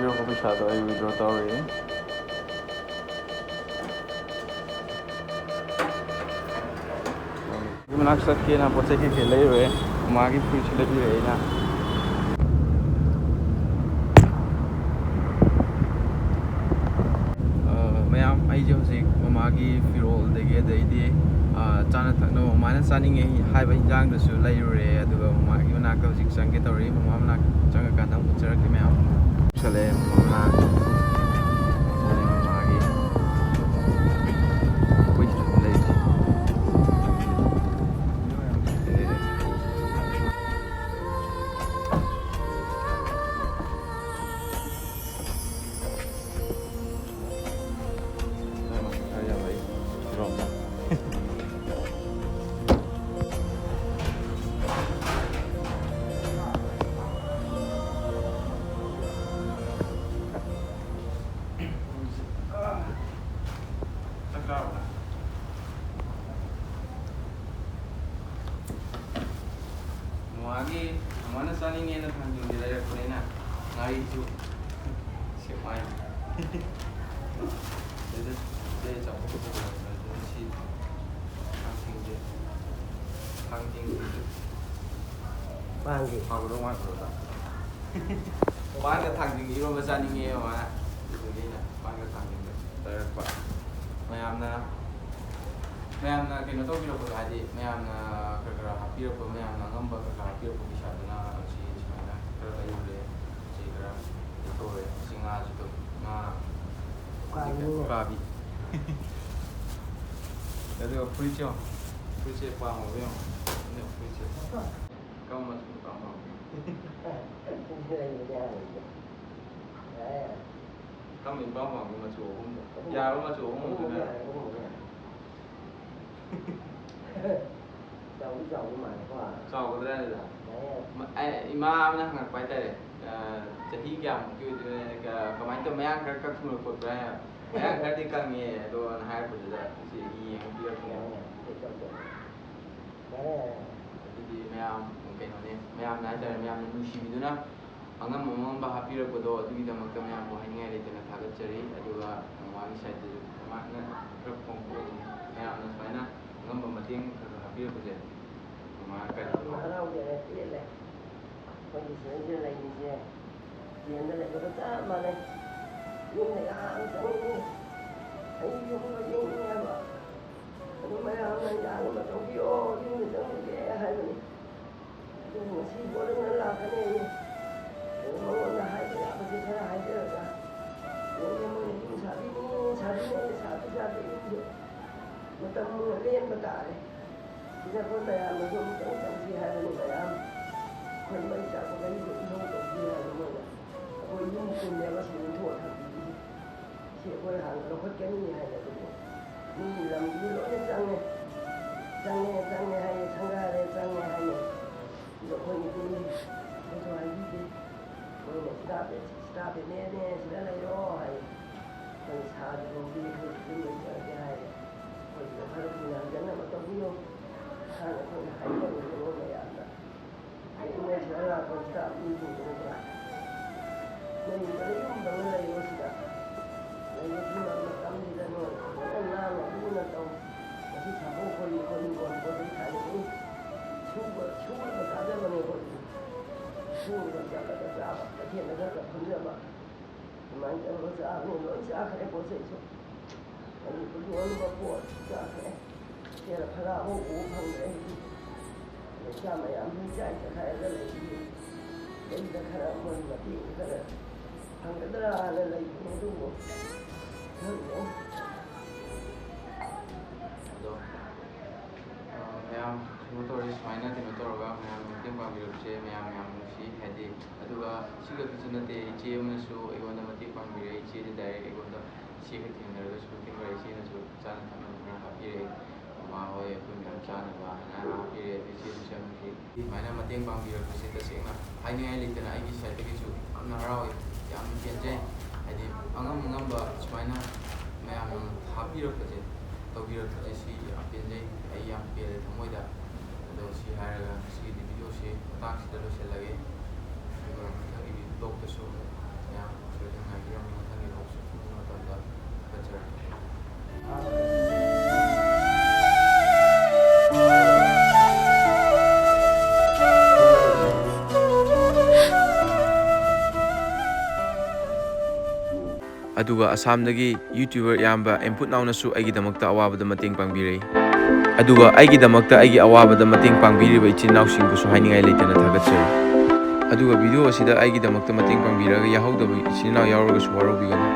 ꯄꯤꯔꯛꯄ ꯄꯩꯁꯥꯗꯣ ꯑꯩ ꯋꯤꯗ꯭ꯔꯣ ꯇꯧꯔꯤ ꯃꯅꯥꯛ ꯆꯠꯀꯦꯅ ꯄꯣꯠ ꯆꯩ ꯀꯩꯀꯩ ꯂꯩꯔꯨꯔꯦ ꯃꯥꯒꯤ ꯐꯨꯔꯤꯠꯁꯨ ꯂꯩꯕꯤꯔꯛꯑꯦ ꯑꯩꯅ ꯃꯌꯥꯝ ꯑꯩꯁꯦ ꯍꯧꯖꯤꯛ ꯃꯃꯥꯒꯤ ꯐꯤꯔꯣꯜꯗꯒꯤ ꯑꯗꯩꯗꯤ ꯆꯥꯅ ꯊꯛꯅꯕ ꯃꯃꯥꯅ ꯆꯥꯅꯤꯡꯉꯦ ꯍꯥꯏꯕ ꯍꯤꯟꯖꯥꯡꯗꯨꯁꯨ ꯂꯩꯔꯨꯔꯦ ꯑꯗꯨꯒ ꯃꯃꯥꯒꯤ ꯃꯅꯥꯛꯇ ꯍꯧꯖꯤꯛ ꯆꯪꯒꯦ ꯇꯧꯔꯤ ꯃꯃꯥ ꯃꯅꯥꯛ ꯆꯪꯉꯀꯥꯟꯗ ꯑꯃꯨꯛ ꯎꯠꯆꯔꯛꯀꯦ ꯃꯌꯥꯝ ꯆꯠꯂꯛꯑꯦ ꯃꯃꯥ ꯃꯃꯥꯒꯤ ꯑꯩꯈꯣꯏ ꯁꯤꯗ ꯂꯩꯔꯤꯁꯦ Mana saling ni nak hanjung di daerah Korea ngari tu siapa yang dia jauh si hangting Banggi. Aku rumah tu tak. Bang ke hangting ni rumah saling ni mana? Itu dia bang ke hangting daerah Pak. Mayamna kino to biro ko hadi mayamna kara hapiro ko mayamna ngamba kara hapiro ko bisaduna si chana kara yule si kara itore singa jito na kabi Jadi puicho pa mo yo ne puicho kau masuk pa mo kami pa mo masuk ya masuk tu na Giàu mà quá. Giàu cái đấy là ima mana nggak kuat deh. Jadi kiam cái kemarin tu mayang các semua kot beraya. Mayang kerja kami tu hai pun ada si yang dia punya. Jadi mayang mungkin ni mayang nanti mayang nusi itu na. Angam mama bahapir kodo tu kita makan mayang buah ni ada tu nak thagat ceri. Aduga mama side tu mana kerapong kodo mayang nak mana ngam mamating bahapir kodo. Đâu vậy tiền này, còn gì sửa như này gì tiền này có ta mà này, dùng này ăn xong đi, thấy dùng nó dùng nghe mà, nhưng mà ăn này ăn mà trong bio dùng này trong cái hay mà, dùng mà xí bố nó làm cái này, nhưng mà muốn là hay cái apa sih saya hay cái là, nhưng mà dùng xả đi mà tâm lên mà cả đấy. Kita pun bayar macam macam sihat ni bayar.คนไม่จับก็ไม่รู้ที่เขาตัวที่อะไรมั่งอ่ะคนยุ่งคนเดียวก็สิ่งทั่วทำดีเชี่ยคนหางเราคนแก่นี่ให้เลยตัวนี่ลำยืดรถเนี่ยจังเนี่ยให้จังได้เลยจังเนี่ยให้เนี่ยเดี๋ยวคนนี้ไม่สบายดีคนเนี่ยสตาร์ทเนี่ยสิอะไรย่อให้คนชาดีคนดีคนดีคนจะให้คนจะพาเราไปงานกันนะมันต้องมีSanaคนหายไปเลยว่าไม่อยากนะไอ้เนี่ยเชื่อเราคนจะมีอยู่ตรงนั้นไม่มีอะไรยุ่งตรงนั้นเลยว่าสินะแล้วที่เราทำที่นั่นโน่นนั่นน่าเราดูนั่นตรงที่ชาวบ้านคนก่อนที่ขายนี่ชูก็ตาได้มาเนี่ยคนชูก็จะก็จะประเทศนั้นก็คนเยอะมากมันจะรู้สึกนี่รู้สึกแค่ปวดเสียอันนี้คนที่ว่ารู้ว่าปวดจะแค่เจ้าพระโอ้โหพังเลยเดี๋ยวจะไม่ยอมให้ใจจะใครก็เลยเดี๋ยวจะขนาดมันแบบนี้ก็เลยพังก็ได้อะไรไม่รู้นั่นเอง ꯃꯌꯥꯝ ꯀꯩꯅꯣ ꯇꯧꯔꯦ ꯁꯨꯃꯥꯏꯅ ꯀꯩꯅꯣ ꯇꯧꯔꯒ ꯃꯌꯥꯝ ꯃꯇꯦꯡ ꯄꯥꯡꯕꯤꯔꯛꯄꯁꯦ ꯃꯌꯥꯝ ꯅꯨꯡꯁꯤ ꯍꯥꯏꯗꯤ ꯑꯗꯨꯒ ꯁꯤꯈꯛꯇꯁꯨ ꯅꯠꯇꯦ ꯏꯆꯦ ꯑꯃꯅꯁꯨ ꯑꯩꯉꯣꯟꯗ ꯃꯇꯦꯡ ꯄꯥꯡꯕꯤꯔꯛꯑꯦ ꯏꯆꯦꯗꯤ ꯗꯥꯏꯔꯦꯛ ꯑꯩꯉꯣꯟꯗ ꯏꯆꯦꯒ ꯊꯦꯡꯅꯔꯒꯁꯨ ꯃꯇꯦꯡ ꯄꯥꯡꯉꯦ ꯏꯆꯦꯅꯁꯨ ꯆꯥꯅ ꯊꯛꯅꯕ ꯈꯔ ꯍꯥꯞꯄꯤꯔꯛꯑꯦ ꯃꯃꯥ ꯍꯣꯏ ꯑꯩꯈꯣꯏ ꯃꯌꯥꯝ ꯆꯥꯅꯕ ꯍꯥꯏꯅ ꯍꯥꯞꯄꯤꯔꯛꯑꯦ ꯑꯗꯨ ꯏꯆꯦꯗꯨꯁꯨ ꯌꯥꯝ ꯅꯨꯡꯁꯤ ꯁꯨꯃꯥꯏꯅ ꯃꯇꯦꯡ ꯄꯥꯡꯕꯤꯔꯛꯄꯁꯦ ꯇꯁꯦꯡꯅ ꯍꯥꯏꯅꯤꯡꯉꯥꯏ ꯂꯩꯇꯅ ꯑꯩꯒꯤ ꯁꯥꯏꯠꯇꯒꯤꯁꯨ ꯌꯥꯝꯅ ꯍꯔꯥꯎꯋꯦ ꯌꯥꯝꯅ ꯄꯦꯟꯖꯩ ꯍꯥꯏꯗꯤ ꯑꯉꯝꯕ ꯁꯨꯃꯥꯏꯅ ꯃꯌꯥꯝꯅ ꯍꯥꯞꯄꯤꯔꯛꯄꯁꯦ ꯇꯧꯕꯤꯔꯛꯄꯁꯦ ꯁꯤ ꯌꯥꯝ ꯄꯦꯟꯖꯩ ꯑꯩ ꯌꯥꯝ ꯄꯦꯜꯂꯦ ꯊꯃꯣꯏꯗ ꯑꯗꯣ ꯁꯤ ꯍꯥꯏꯔꯒ ꯉꯁꯤꯒꯤ ꯚꯤꯗꯤꯑꯣꯁꯤ ꯃꯇꯥꯡꯁꯤꯗ ꯂꯣꯏꯁꯤꯜꯂꯒꯦ ꯑꯗꯨꯒ ꯃꯊꯪꯒꯤ ꯕ꯭ꯂꯣꯛꯇꯁꯨ ꯃꯌꯥꯝ ꯑꯗꯨꯒ ꯑꯁꯥꯝꯗꯒꯤ ꯌꯨꯇ꯭ꯌꯨꯕꯔ ꯏꯌꯥꯝꯕ ꯑꯦꯝꯄꯨꯠ ꯅꯥꯎꯅꯁꯨ ꯑꯩꯒꯤꯗꯃꯛꯇ ꯑꯋꯥꯕꯗ ꯃꯇꯦꯡ ꯄꯥꯡꯕꯤꯔꯛꯏ ꯑꯗꯨꯒ ꯑꯩꯒꯤꯗꯃꯛꯇ ꯑꯩꯒꯤ ꯑꯋꯥꯕꯗ ꯃꯇꯦꯡ ꯄꯥꯡꯕꯤꯔꯤꯕ ꯏꯆꯤꯟ ꯏꯅꯥꯎꯁꯤꯡꯕꯨꯁꯨ ꯍꯥꯏꯅꯤꯡꯉꯥꯏ ꯂꯩꯇꯅ ꯊꯥꯒꯠꯆꯔꯤ ꯑꯗꯨꯒ ꯚꯤꯗꯤꯑꯣ ꯑꯁꯤꯗ ꯑꯩꯒꯤꯗꯃꯛꯇ ꯃꯇꯦꯡ ꯄꯥꯡꯕꯤꯔꯒ ꯌꯥꯍꯧꯗꯕ ꯏꯆꯤꯟ ꯏꯅꯥꯎ ꯌꯥꯎꯔꯒꯁꯨ ꯋꯥꯔꯧꯕꯤꯒꯅꯨ